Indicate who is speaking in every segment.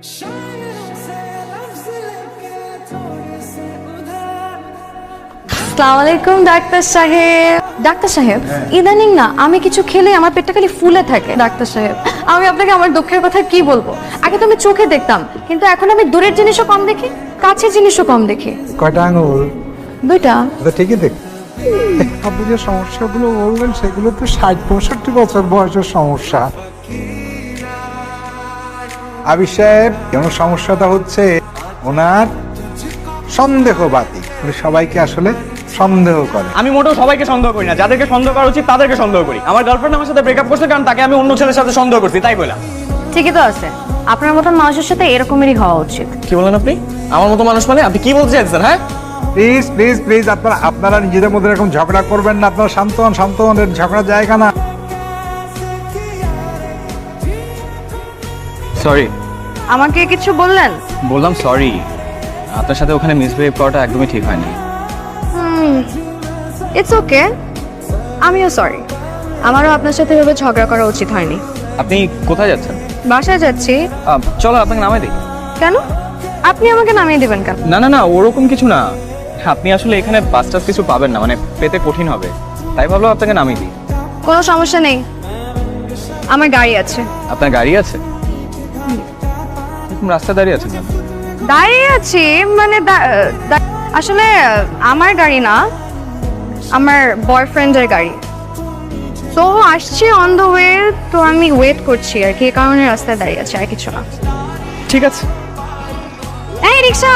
Speaker 1: আসসালামু আলাইকুম ডাক্তার সাহেব। ডাক্তার সাহেব, ইদানিং না আমি কিছু খেলে আমার পেটটা খালি ফুলে থাকে। ডাক্তার সাহেব, আমি আপনাকে আমার দুঃখের কথা কি বলবো? আগে তো আমি চোখে দেখতাম, কিন্তু এখন আমি দূরের জিনিসও কম দেখি, কাছের জিনিসও কম দেখি।
Speaker 2: কয়টা আঙুল?
Speaker 1: দুইটা।
Speaker 2: ঠিকই দেখ। আপনি যে সমস্যাগুলো বললেন সেগুলো তো ৬০-৬৫ বছর বয়সের সমস্যা। আবির সাহেব, কেন সমস্যাটা হচ্ছে ওনার সন্দেহবাদী, উনি সবাইকে আসলে সন্দেহ করে।
Speaker 3: আমি মোটেও সবাইকে সন্দেহ করি না, যাদেরকে সন্দেহ করা উচিত তাদেরকে সন্দেহ করি। আমার গার্লফ্রেন্ড আমার সাথে ব্রেকআপ করছে কারণ তাকে আমি অন্য ছেলের সাথে সন্দেহ করছি, তাই বললাম।
Speaker 1: ঠিকই তো আছে, আপনার মতন মানুষের সাথে এরকমই হওয়া উচিত।
Speaker 3: কি বলেন আপনি? আমার মতো মানুষ মানে আপনি কি বলতে চাইছেন? হ্যাঁ
Speaker 2: প্লিজ প্লিজ প্লিজ, আপনারা নিজেদের মধ্যে এরকম ঝগড়া করবেন না। আপনারা শান্ত হন, শান্ত হন, ঝগড়া জায়গা না।
Speaker 3: সরি।
Speaker 1: আমাকে কিছু বললেন?
Speaker 3: বললাম সরি, আপনার সাথে ওখানে মিসবিহেভ করাটা একদমই ঠিক হয়নি।
Speaker 1: ইটস ওকে, আমিও সরি। আমারও আপনার সাথে এভাবে ঝগড়া করা উচিত হয়নি।
Speaker 3: আপনি কোথায় যাচ্ছেন?
Speaker 1: বাসায় যাচ্ছি।
Speaker 3: চলো আপনাকে নামাই দিই।
Speaker 1: কেন? আপনি আমাকে নামিয়ে দিবেন কেন?
Speaker 3: না না না, ওরকম কিছু না। আপনি আসলে এখানে বাস টাস কিছু পাবেন না, মানে পেতে কঠিন হবে, তাই ভাবলাম আপনাকে নামিয়ে দিই।
Speaker 1: কোনো সমস্যা নেই, আমার গাড়ি আছে।
Speaker 3: আপনার গাড়ি আছে? রাস্তায় দাঁড়িয়ে আছেন কেন?
Speaker 1: দাঁড়িয়ে আছি মানে আসলে আমার গাড়ি না, আমার বয়ফ্রেন্ডের গাড়ি। তো আসছি অন দ্য ওয়ে, তো আমি ওয়েট করছি আর কি, এই কারণে রাস্তায় দাঁড়িয়ে আছি, আর কিছু না।
Speaker 3: ঠিক আছে।
Speaker 1: এই রিক্সা!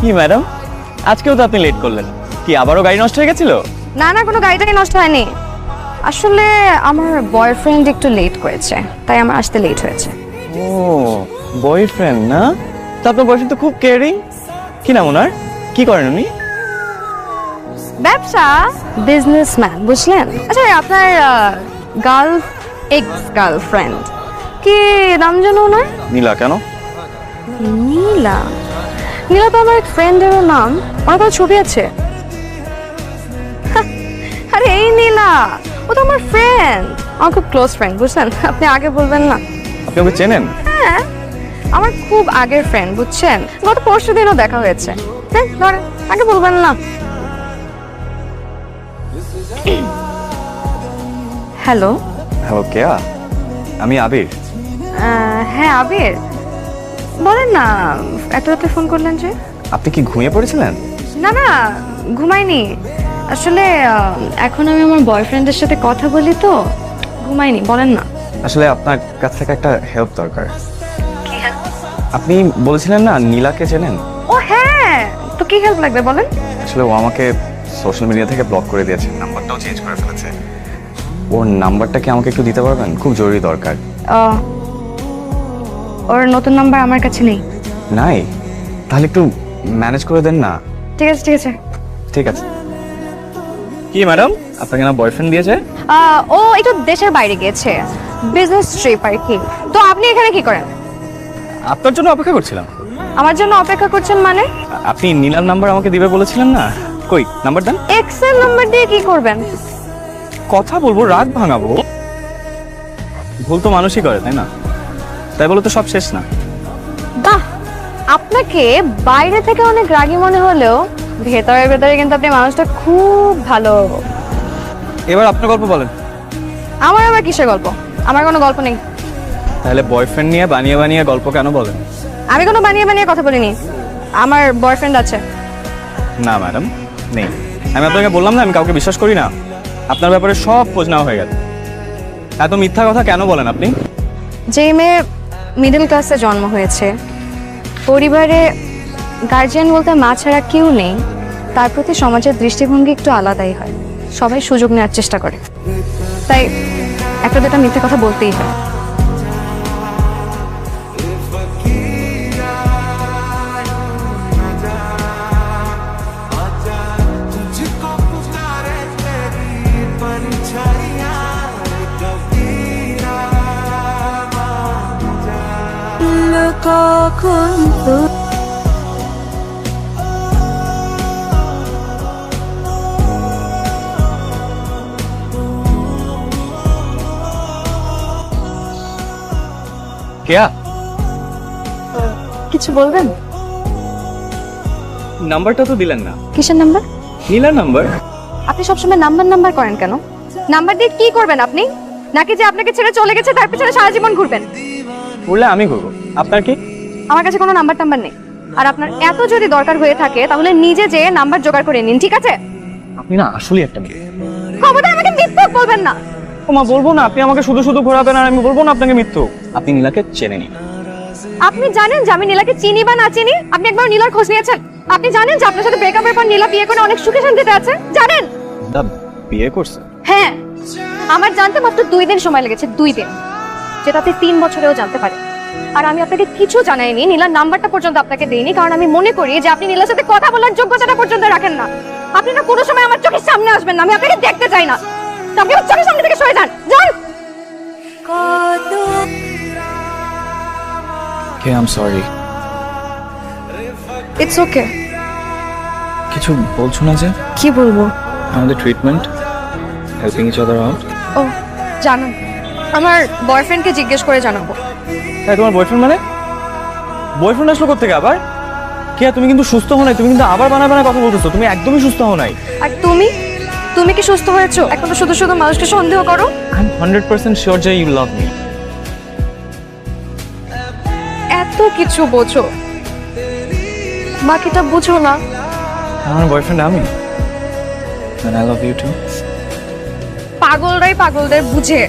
Speaker 3: কি ম্যাডাম, আজকেও তো আপনি লেট করলেন, কি আবারও গাড়ি নষ্ট হয়ে গেছিল?
Speaker 1: না না, কোনো গাড়িটাই নষ্ট হয়নি। আসলে আমার বয়ফ্রেন্ড একটু লেট করেছে, তাই আমার আসতে লেট হয়েছে।
Speaker 3: ও বয়ফ্রেন্ড না? তো আপনার বয়ফ্রেন্ড তো খুব কেয়ারিং। কি নাম ওনার? কি করেন উনি?
Speaker 1: ব্যবসা, বিজনেসম্যান, বুঝলেন? আচ্ছা, আপনার এক্স গার্লফ্রেন্ড কি নাম জানো ওনার?
Speaker 3: নীলা। কেন?
Speaker 1: নীলা? নীলা তো আমার এক ফ্রেন্ডেরও নাম, ওনার কোনো ছবি আছে। আরে এই নীলা, ও তো আমার ফ্রেন্ড, আমার খুব ক্লোজ ফ্রেন্ড, বুঝলেন? আপনি আগে বলবেন না?
Speaker 3: আপনি ওকে চেনেন?
Speaker 1: হ্যাঁ, আমার খুব আগের ফ্রেন্ড, বুঝছেন? গত পরশু দিনও দেখা হয়েছে। হ্যাঁ ধরেন, আগে বলবেন না? হ্যালো।
Speaker 3: হ্যালো কেয়া, আমি আবির।
Speaker 1: হ্যাঁ আবির, বলেন না, এত রাতে ফোন করলেন যে?
Speaker 3: আপনি কি ঘুমিয়ে পড়েছিলেন?
Speaker 1: না না, ঘুমাইনি। আসলে এখন আমি আমার বয়ফ্রেন্ডের সাথে কথা বলি তো ঘুমাইনি। বলেন না।
Speaker 3: আসলে আপনার কাছ থেকে একটা হেল্প দরকার। আপনি বলেছিলেন না নীলাকে চেনেন?
Speaker 1: ও হ্যাঁ, তো কি হেল্প লাগবে বলেন?
Speaker 3: আসলে ও আমাকে সোশ্যাল মিডিয়া থেকে ব্লক করে দিয়েছে, নাম্বারটাও চেঞ্জ করে ফেলেছে। ওর নাম্বারটা কি আমাকে একটু দিতে পারবেন? খুব জরুরি দরকার।
Speaker 1: ওর নতুন নাম্বার আমার কাছে নেই।
Speaker 3: নাই? তাহলে একটু ম্যানেজ করে দেন না।
Speaker 1: ঠিক আছে ঠিক আছে।
Speaker 3: ঠিক আছে। কি ম্যাডাম, আপনাকে না বয়ফ্রেন্ড দিয়েছে?
Speaker 1: ও একটু দেশের বাইরে গিয়েছে, বিজনেস ট্রিপ আর কি। তো আপনি এখানে কি করেন?
Speaker 3: আপনার জন্য অপেক্ষা করছিলাম।
Speaker 1: আমার জন্য অপেক্ষা করছেন মানে?
Speaker 3: আপনি নীলার নাম্বার আমাকে দিবে বলেছিলেন না, কই নাম্বার দেন।
Speaker 1: এক্সেল নাম্বার দিয়ে কি করবেন?
Speaker 3: কথা বলবো, রাগ ভাঙাবো। ভুল তো মানুষই করে, তাই না? তাই বলে তো সব শেষ না।
Speaker 1: বাহ, আপনাকে বাইরে থেকে অনেক রাগী মনে হলেও ভেতরে ভেতরে কিন্তু আপনি মানুষটা খুব ভালো।
Speaker 3: এবার আপনার গল্প বলেন।
Speaker 1: আমার আবার কিসের গল্প? আমার কোনো গল্প নেই।
Speaker 3: তাহলে বয়ফ্রেন্ড নিয়ে বানিয়ে বানিয়ে গল্প কেন বলেন?
Speaker 1: আমি কোনো বানিয়ে বানিয়ে কথা বলিনি, আমার বয়ফ্রেন্ড আছে।
Speaker 3: না ম্যাডাম, নেই। আমি আপনাকে বললাম না আমি কাউকে বিশ্বাস করি না। আপনার ব্যাপারে সব খোঁজ নেওয়া হয়ে গেছে। এত মিথ্যা কথা কেন বলেন আপনি?
Speaker 1: যে মেয়ে মিডল ক্লাসে জন্ম হয়েছে, পরিবারে গার্জিয়ান বলতে মা ছাড়া কেউ নেই, তার প্রতি সমাজের দৃষ্টিভঙ্গি একটু আলাদাই হয়। সবাই সুযোগ নেওয়ার চেষ্টা করে, তাই একটা দুটা মিথ্যে কথা বলতেই হয়। কখন তো
Speaker 3: কেয়া,
Speaker 1: কিছু বলবেন?
Speaker 3: নাম্বারটা তো দিলেন না।
Speaker 1: কিসের নাম্বার?
Speaker 3: নীলার নাম্বার।
Speaker 1: আপনি সবসময় নাম্বার নাম্বার করেন কেন? নাম্বার দিয়ে কি করবেন আপনি? নাকি যে আপনাকে ছেড়ে চলে গেছে তার পিছনে সারা জীবন ঘুরবেন?
Speaker 3: বললে আমি করবো, আপনার কি?
Speaker 1: আমার কাছে কোনো নাম্বার টাম্বার নেই। আর আপনার এত যদি দরকার হয়ে থাকে তাহলে নিজে যেয়ে নাম্বার জোগাড় করে নিন, ঠিক আছে?
Speaker 3: আপনি না আসলেই একটা মেয়ে।
Speaker 1: খবরদার আমাকে মিথ্যা বলবেন না।
Speaker 3: মা বলবো না, আপনি আমাকে শুধু শুধু ঘোরাবেন আর আমি বলবো না আপনাকে মিথ্যু। আপনি নীলাকে চেনে নিন।
Speaker 1: আপনি জানেন যে আমি নীলাকে চিনি বা না চিনি? আপনি একবার নীলার খোঁজ নিয়েছেন? আপনি জানেন যে আপনার সাথে ব্রেকআপের পর নীলা বিয়ে করে অনেক সুখে শান্তিতে আছে? জানেন?
Speaker 3: দা বিয়ে করছে?
Speaker 1: হ্যাঁ, আমার জানতে মাত্র 2 দিন সময় লেগেছে, 2 দিন, যেটা আপনি 3 বছরেও জানতে পারেন। আর আমি আপনাকে কিছু জানাইনি, নীলার নাম্বারটা পর্যন্ত আপনাকে দেইনি, কারণ আমি মনে করি যে আপনি নীলার সাথে কথা বলার যোগ্যতাটা পর্যন্ত রাখেন না। আপনি না কোনো সময় আমার চোখের সামনে আসবেন না, আমি আপনাকে দেখতে চাই না। তো আপনি আমার চোখের সামনে থেকে সরে যান, যান।
Speaker 3: কে, I am sorry.
Speaker 1: It's okay.
Speaker 3: কিছু বলছো না যে?
Speaker 1: কি বলবো?
Speaker 3: আমাদের treatment, helping each other out.
Speaker 1: ও জানান, আমার বয়ফ্রেন্ডকে জিজ্ঞেস করে জানাবো।
Speaker 3: তাই তোমার বয়ফ্রেন্ড মানে? বয়ফ্রেন্ড আসলো কোথেকে আবার? কে, তুমি কিন্তু সুস্থ হও নাই, তুমি কিন্তু আবার বানায় বানায় কথা বলতেছো, তুমি একদমই সুস্থ হও নাই।
Speaker 1: আর তুমি তুমি কি সুস্থ হয়েছো? এখন তো শুধু শুধু মানুষকে সন্দেহ করো।
Speaker 3: আই এম 100% শিওর যে ইউ লাভ মি।
Speaker 1: এত কিছু বোঝো, বাকিটা বুঝো না।
Speaker 3: আমার বয়ফ্রেন্ড আমি, and I love you too.
Speaker 1: পাগলরাই পাগলদের বুঝে।